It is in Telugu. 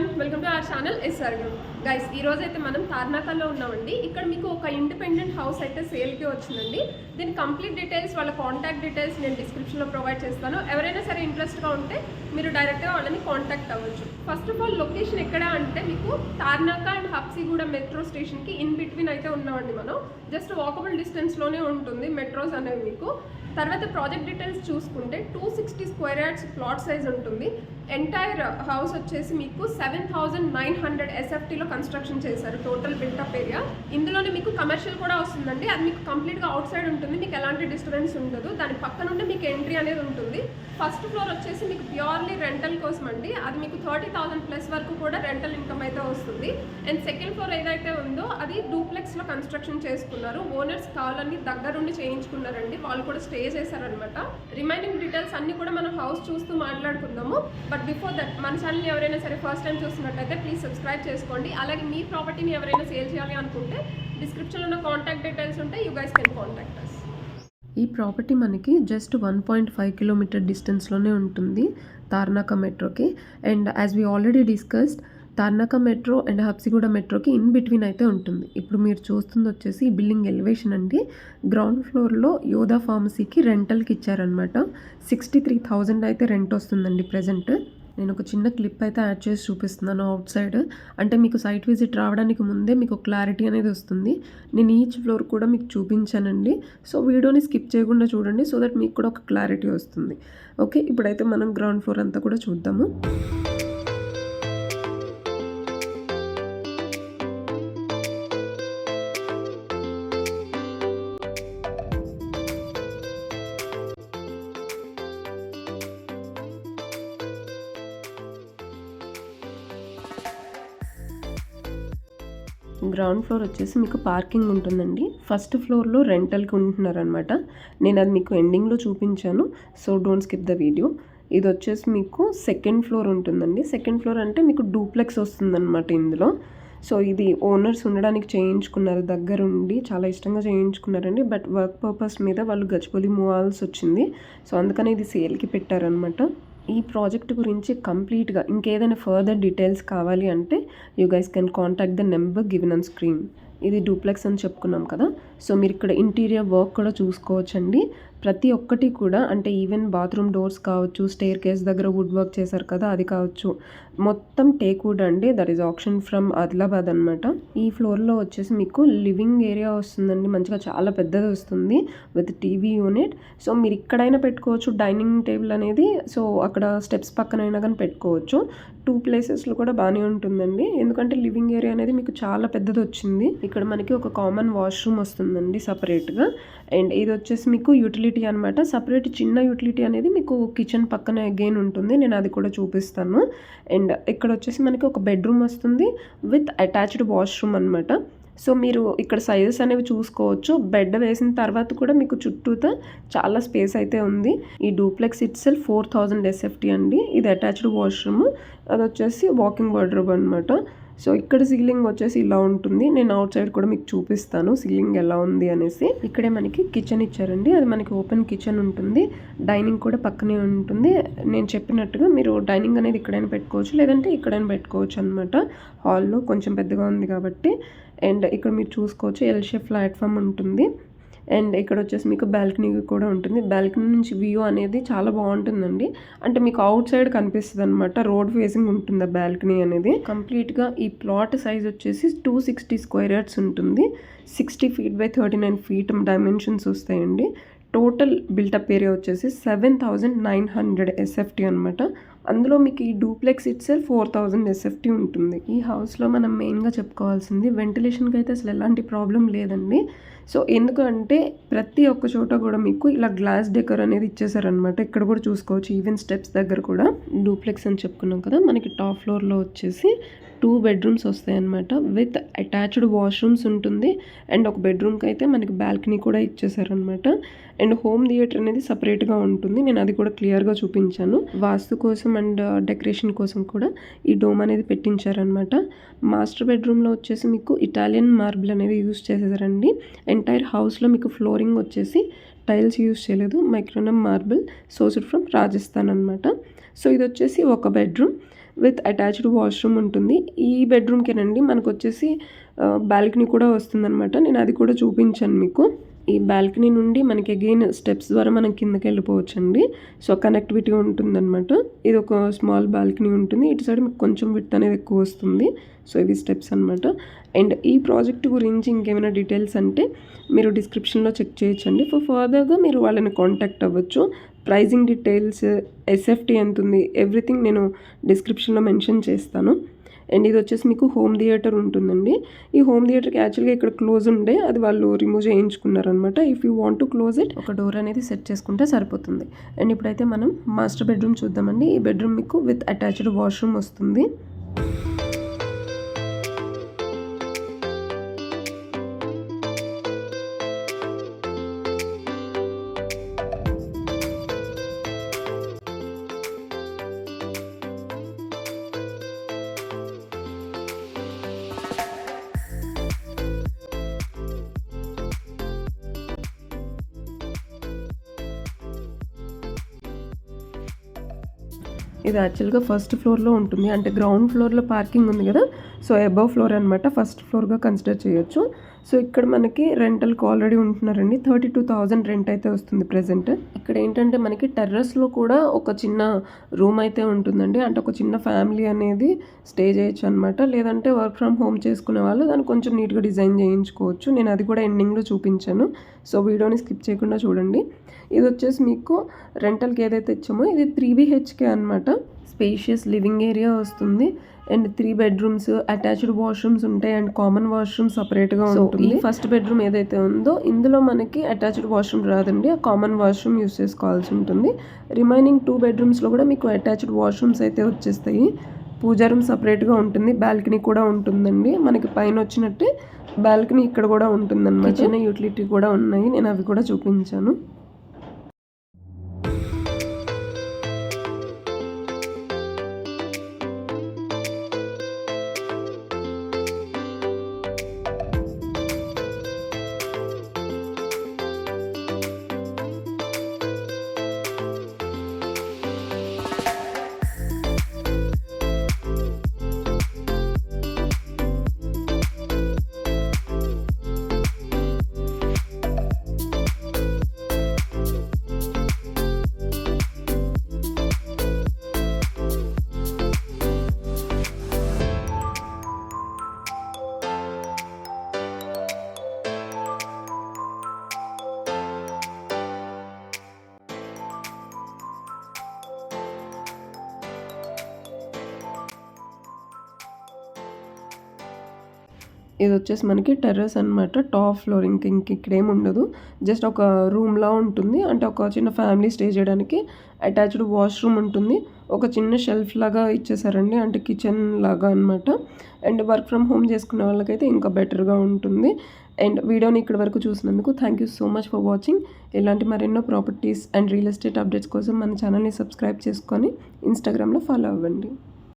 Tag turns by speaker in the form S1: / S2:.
S1: Everyone, welcome to our channel SR guys. ఈ రోజు అయితే మనం తార్నాకల్లో ఉన్నామండి. ఇక్కడ మీకు ఒక ఇండిపెండెంట్ హౌస్ అయితే సేల్కి వచ్చిందండి. దీని కంప్లీట్ డీటెయిల్స్, వాళ్ళ కాంటాక్ట్ డీటెయిల్స్ నేను డిస్క్రిప్షన్లో ప్రొవైడ్ చేస్తాను. ఎవరైనా సరే ఇంట్రెస్ట్గా ఉంటే మీరు డైరెక్ట్గా వాళ్ళని కాంటాక్ట్ అవ్వచ్చు. ఫస్ట్ ఆఫ్ ఆల్ లొకేషన్ ఎక్కడ అంటే మీకు తార్నాక అండ్ హబ్సిగూడ మెట్రో స్టేషన్కి ఇన్ బిట్వీన్ అయితే ఉన్నామండి. మనం జస్ట్ వాకబుల్ డిస్టెన్స్లోనే ఉంటుంది మెట్రోస్ అనేవి మీకు. తర్వాత ప్రాజెక్ట్ డీటెయిల్స్ చూసుకుంటే 260 స్క్వేర్ యార్డ్స్ ప్లాట్ సైజ్ ఉంటుంది. ఎంటైర్ హౌస్ వచ్చేసి మీకు 7,900 SFTలో కన్స్ట్రక్షన్ చేశారు. Total built-up area. ఇందులోనే మీకు కమర్షియల్ కూడా వస్తుందండి. అది మీకు కంప్లీట్గా అవుట్ సైడ్ ఉంటుంది. మీకు ఎలాంటి డిస్టర్బెన్స్ ఉండదు. దాని పక్క నుండి మీకు ఎంట్రీ అనేది ఉంటుంది. ఫస్ట్ ఫ్లోర్ వచ్చేసి మీకు ప్యూర్లీ రెంటల్ కోసం అండి. అది మీకు 30,000+ వరకు కూడా రెంటల్ ఇన్కమ్ అయితే వస్తుంది. అండ్ సెకండ్ ఫ్లోర్ ఏదైతే ఉందో అది డూప్లెక్స్లో కన్స్ట్రక్షన్ చేసుకున్నారు. ఓనర్స్ కావాలని దగ్గరుండి చేయించుకున్నారండి. వాళ్ళు కూడా స్టే చేశారనమాట. రిమైనింగ్ డీటెయిల్స్ అన్ని కూడా మనం హౌస్ చూస్తూ మాట్లాడుకుందాము. బట్ బిఫోర్ దట్ మన ఛానల్ ఎవరైనా సరే ఫస్ట్ టైం చూస్తున్నట్టయితే ప్లీజ్ సబ్స్క్రైబ్ చేసుకోండి. అలాగే మీ ప్రాపర్టీని ఎవరైనా సేల్ చేయాలి అనుకుంటే డిస్క్రిప్షన్లో ఉన్న కాంటాక్ట్ డీటెయిల్స్ ఉంటాయి. You guys can contact us.
S2: ఈ ప్రాపర్టీ మనకి జస్ట్ 1.5 కిలోమీటర్ డిస్టెన్స్లోనే ఉంటుంది తార్నాక మెట్రోకి. And as we already discussed, Tarnaka metro and Habsiguda మెట్రోకి ఇన్ బిట్వీన్ అయితే ఉంటుంది. ఇప్పుడు మీరు చూస్తుంది వచ్చేసి ఈ బిల్డింగ్ ఎలివేషన్ అండి. గ్రౌండ్ ఫ్లోర్లో యోధా ఫార్మసీకి రెంటల్కి ఇచ్చారనమాట. 63,000 అయితే రెంట్ వస్తుందండి ప్రజెంట్. నేను ఒక చిన్న క్లిప్ అయితే యాడ్ చేసి చూపిస్తున్నాను అవుట్ సైడ్. అంటే మీకు సైట్ విజిట్ రావడానికి ముందే మీకు క్లారిటీ అనేది వస్తుంది. నేను ఈచ్ ఫ్లోర్ కూడా మీకు చూపించానండి. సో వీడియోని స్కిప్ చేయకుండా చూడండి, సో దట్ మీకు కూడా ఒక క్లారిటీ వస్తుంది. ఓకే, ఇప్పుడైతే మనం గ్రౌండ్ ఫ్లోర్ అంతా కూడా చూద్దాము. గ్రౌండ్ ఫ్లోర్ వచ్చేసి మీకు పార్కింగ్ ఉంటుందండి. ఫస్ట్ ఫ్లోర్లో రెంటల్కి ఉంటున్నారనమాట. నేను అది మీకు ఎండింగ్లో చూపించాను, so don't skip the video. ఇది వచ్చేసి మీకు సెకండ్ ఫ్లోర్ ఉంటుందండి. సెకండ్ ఫ్లోర్ అంటే మీకు డూప్లెక్స్ వస్తుందన్నమాట ఇందులో. సో ఇది ఓనర్స్ ఉండడానికి చేయించుకున్నారు, దగ్గరుండి చాలా ఇష్టంగా చేయించుకున్నారండి. బట్ వర్క్ పర్పస్ మీద వాళ్ళు గచ్చిబౌలి మూవ్ అవ్వాల్సి వచ్చింది. సో అందుకని ఇది సేల్కి పెట్టారనమాట. ఈ ప్రాజెక్ట్ గురించి కంప్లీట్గా ఇంకేదైనా ఫర్దర్ డీటెయిల్స్ కావాలి అంటే you guys can contact the number given on screen. ఇది డూప్లెక్స్ అని చెప్పుకున్నాం కదా. సో మీరు ఇక్కడ ఇంటీరియర్ వర్క్ కూడా చూసుకోవచ్చండి. ప్రతి ఒక్కటి కూడా, అంటే ఈవెన్ బాత్రూమ్ డోర్స్ కావచ్చు, స్టేర్ కేస్ దగ్గర వుడ్ వర్క్ చేశారు కదా అది కావచ్చు, మొత్తం టేక్ వుడ్ అండి. That is option from Adilabad అనమాట. ఈ ఫ్లోర్లో వచ్చేసి మీకు లివింగ్ ఏరియా వస్తుందండి. మంచిగా చాలా పెద్దది వస్తుంది విత్ టీవీ యూనిట్. సో మీరు ఇక్కడైనా పెట్టుకోవచ్చు డైనింగ్ టేబుల్ అనేది. సో అక్కడ స్టెప్స్ పక్కనైనా కానీ పెట్టుకోవచ్చు. 2 ప్లేసెస్లో కూడా బాగానే ఉంటుందండి, ఎందుకంటే లివింగ్ ఏరియా అనేది మీకు చాలా పెద్దది వచ్చింది. ఇక్కడ మనకి ఒక కామన్ వాష్రూమ్ వస్తుందండి సపరేట్గా. అండ్ ఇది వచ్చేసి మీకు యూటిలిటీ అనమాట. సపరేట్ చిన్న యూటిలిటీ అనేది మీకు కిచెన్ పక్కన అగైన్ ఉంటుంది. నేను అది కూడా చూపిస్తాను. అండ్ ఇక్కడ వచ్చేసి మనకి ఒక బెడ్రూమ్ వస్తుంది విత్ అటాచ్డ్ వాష్రూమ్ అనమాట. సో మీరు ఇక్కడ సైజెస్ అనేవి చూసుకోవచ్చు. బెడ్ వేసిన తర్వాత కూడా మీకు చుట్టూతో చాలా స్పేస్ అయితే ఉంది. ఈ డూప్లెక్స్ ఇట్ సెల్ఫ్ 4,000 SFT అండి. ఇది అటాచ్డ్ వాష్రూమ్, అది వచ్చేసి వాకింగ్ వార్డ్రోబ్ అనమాట. సో ఇక్కడ సీలింగ్ వచ్చేసి ఇలా ఉంటుంది. నేను అవుట్ సైడ్ కూడా మీకు చూపిస్తాను సీలింగ్ ఎలా ఉంది అనేసి. ఇక్కడే మనకి కిచెన్ ఇచ్చారండి. అది మనకి ఓపెన్ కిచెన్ ఉంటుంది. డైనింగ్ కూడా పక్కనే ఉంటుంది. నేను చెప్పినట్టుగా మీరు డైనింగ్ అనేది ఇక్కడైనా పెట్టుకోవచ్చు, లేదంటే ఇక్కడైనా పెట్టుకోవచ్చు అనమాట. హాల్లో కొంచెం పెద్దగా ఉంది కాబట్టి. అండ్ ఇక్కడ మీరు చూసుకోవచ్చు ఎల్ షేప్ ప్లాట్ఫామ్ ఉంటుంది. అండ్ ఇక్కడ వచ్చేసి మీకు బాల్కనీ కూడా ఉంటుంది. బాల్కనీ నుంచి వ్యూ అనేది చాలా బాగుంటుందండి. అంటే మీకు అవుట్ సైడ్ కనిపిస్తుంది అనమాట. రోడ్ ఫేసింగ్ ఉంటుంది ఆ బాల్కనీ అనేది. కంప్లీట్గా ఈ ప్లాట్ సైజ్ వచ్చేసి 260 స్క్వేర్ యార్డ్స్ ఉంటుంది. 60 feet by 39 feet డైమెన్షన్స్ వస్తాయండి. టోటల్ బిల్టప్ ఏరియా వచ్చేసి 7,900 SFT అనమాట. అందులో మీకు ఈ డూప్లెక్స్ ఇట్ సెల్ఫ్ 4,000 SFT ఉంటుంది. ఈ హౌస్లో మనం మెయిన్గా చెప్పుకోవాల్సింది వెంటిలేషన్కి అయితే అసలు ఎలాంటి ప్రాబ్లం లేదండి. సో ఎందుకంటే ప్రతి ఒక్క చోట కూడా మీకు ఇలా గ్లాస్ డెకర్ అనేది ఇచ్చేసారనమాట. ఇక్కడ కూడా చూసుకోవచ్చు, ఈవెన్ స్టెప్స్ దగ్గర కూడా. డూప్లెక్స్ అని చెప్పుకున్నాం కదా, మనకి టాప్ ఫ్లోర్లో వచ్చేసి 2 bedrooms వస్తాయన్నమాట. విత్ అటాచ్డ్ వాష్రూమ్స్ ఉంటుంది. అండ్ ఒక బెడ్రూమ్కి అయితే మనకి బాల్కనీ కూడా ఇచ్చేసారనమాట. అండ్ హోమ్ థియేటర్ అనేది సపరేట్గా ఉంటుంది. నేను అది కూడా క్లియర్గా చూపించాను. వాస్తు కోసం అండ్ డెకరేషన్ కోసం కూడా ఈ డోమ్ అనేది పెట్టించారనమాట. మాస్టర్ బెడ్రూమ్లో వచ్చేసి మీకు ఇటాలియన్ మార్బుల్ అనేది యూస్ చేసేసారండి. ఎంటైర్ హౌస్లో మీకు ఫ్లోరింగ్ వచ్చేసి టైల్స్ యూస్ చేయలేదు, మైక్రోనమ్ మార్బుల్ సోర్స్డ్ ఫ్రమ్ రాజస్థాన్ అనమాట. సో ఇది వచ్చేసి ఒక బెడ్రూమ్. విత్ అటాచ్డ్ వాష్రూమ్ ఉంటుంది. ఈ బెడ్రూమ్కేనండి మనకు వచ్చేసి బాల్కనీ కూడా వస్తుందన్నమాట. నేను అది కూడా చూపించాను మీకు. ఈ బాల్కనీ నుండి మనకి అగైన్ స్టెప్స్ ద్వారా మనం కిందకి వెళ్ళిపోవచ్చండి. సో కనెక్టివిటీ ఉంటుందన్నమాట. ఇది ఒక స్మాల్ బాల్కనీ ఉంటుంది. ఇటు సైడ్ మీకు కొంచెం విడ్త్ అనేది ఎక్కువ వస్తుంది. సో ఇవి స్టెప్స్ అనమాట. అండ్ ఈ ప్రాజెక్ట్ గురించి ఇంకేమైనా డీటెయిల్స్ అంటే మీరు డిస్క్రిప్షన్లో చెక్ చేయొచ్చండి. ఫర్దర్గా మీరు వాళ్ళని కాంటాక్ట్ అవ్వచ్చు. ప్రైజింగ్ డీటెయిల్స్, ఎస్ఎఫ్టీ ఎంత ఉంది, ఎవ్రీథింగ్ నేను డిస్క్రిప్షన్లో మెన్షన్ చేస్తాను. అండ్ ఇది వచ్చేసి మీకు హోమ్ థియేటర్ ఉంటుందండి. ఈ హోమ్ థియేటర్కి యాక్చువల్గా ఇక్కడ క్లోజ్ ఉండే, అది వాళ్ళు రిమూవ్ చేయించుకున్నారనమాట. If you want to close it, ఒక డోర్ అనేది సెట్ చేసుకుంటే సరిపోతుంది. అండ్ ఇప్పుడైతే మనం మాస్టర్ బెడ్రూమ్ చూద్దామండి. ఈ బెడ్రూమ్ మీకు విత్ అటాచ్డ్ వాష్రూమ్ వస్తుంది. ఇది యాక్చువల్గా ఫస్ట్ ఫ్లోర్లో ఉంటుంది. అంటే గ్రౌండ్ ఫ్లోర్లో పార్కింగ్ ఉంది కదా, సో అబవ్ ఫ్లోర్ అనమాట. ఫస్ట్ ఫ్లోర్గా కన్సిడర్ చేయొచ్చు. సో ఇక్కడ మనకి రెంటల్కి ఆల్రెడీ ఉంటున్నారండి. 32,000 రెంట్ అయితే వస్తుంది ప్రెజెంట్. ఇక్కడ ఏంటంటే మనకి టెర్రస్లో కూడా ఒక చిన్న రూమ్ అయితే ఉంటుందండి. అంటే ఒక చిన్న ఫ్యామిలీ అనేది స్టే చేయొచ్చు అనమాట. లేదంటే వర్క్ ఫ్రమ్ హోమ్ చేసుకునే వాళ్ళు దాన్ని కొంచెం నీట్గా డిజైన్ చేయించుకోవచ్చు. నేను అది కూడా ఎండింగ్లో చూపించాను. సో వీడియోని స్కిప్ చేయకుండా చూడండి. ఇది వచ్చేసి మీకు రెంటల్కి ఏదైతే ఇచ్చామో ఇది 3 BHK అనమాట. స్పేషియస్ లివింగ్ ఏరియా వస్తుంది. అండ్ 3 బెడ్రూమ్స్, అటాచ్డ్ వాష్రూమ్స్ ఉంటాయి. అండ్ కామన్ వాష్రూమ్ సపరేట్గా ఉంటుంది. ఈ ఫస్ట్ బెడ్రూమ్ ఏదైతే ఉందో ఇందులో మనకి అటాచ్డ్ వాష్రూమ్ రాదండి. ఆ కామన్ వాష్రూమ్ యూస్ చేసుకోవాల్సి ఉంటుంది. రిమైనింగ్ 2 బెడ్రూమ్స్లో కూడా మీకు అటాచ్డ్ వాష్రూమ్స్ అయితే వచ్చేస్తాయి. పూజా రూమ్ సపరేట్గా ఉంటుంది. బాల్కనీ కూడా ఉంటుందండి. మనకి పైన వచ్చినట్టే బాల్కనీ ఇక్కడ కూడా ఉంటుందన్నమాట. చిన్న యూటిలిటీ కూడా ఉన్నాయి. నేను అవి కూడా చూపించాను. ఇది వచ్చేసి మనకి టెర్రస్ అనమాట. టాప్ ఫ్లోర్ ఇంక ఇక్కడ ఏమి ఉండదు. జస్ట్ ఒక రూమ్లా ఉంటుంది. అంటే ఒక చిన్న ఫ్యామిలీ స్టే చేయడానికి అటాచ్డ్ వాష్రూమ్ ఉంటుంది. ఒక చిన్న షెల్ఫ్ లాగా ఇచ్చేసారండి. అంటే కిచెన్ లాగా అనమాట. అండ్ వర్క్ ఫ్రమ్ హోమ్ చేసుకునే వాళ్ళకైతే ఇంకా బెటర్గా ఉంటుంది. అండ్ వీడియోని ఇక్కడ వరకు చూసినందుకు thank you so much for watching. ఇలాంటి మరెన్నో properties and real estate updates కోసం మన ఛానల్ని సబ్స్క్రైబ్ చేసుకొని ఇన్స్టాగ్రామ్లో ఫాలో అవ్వండి.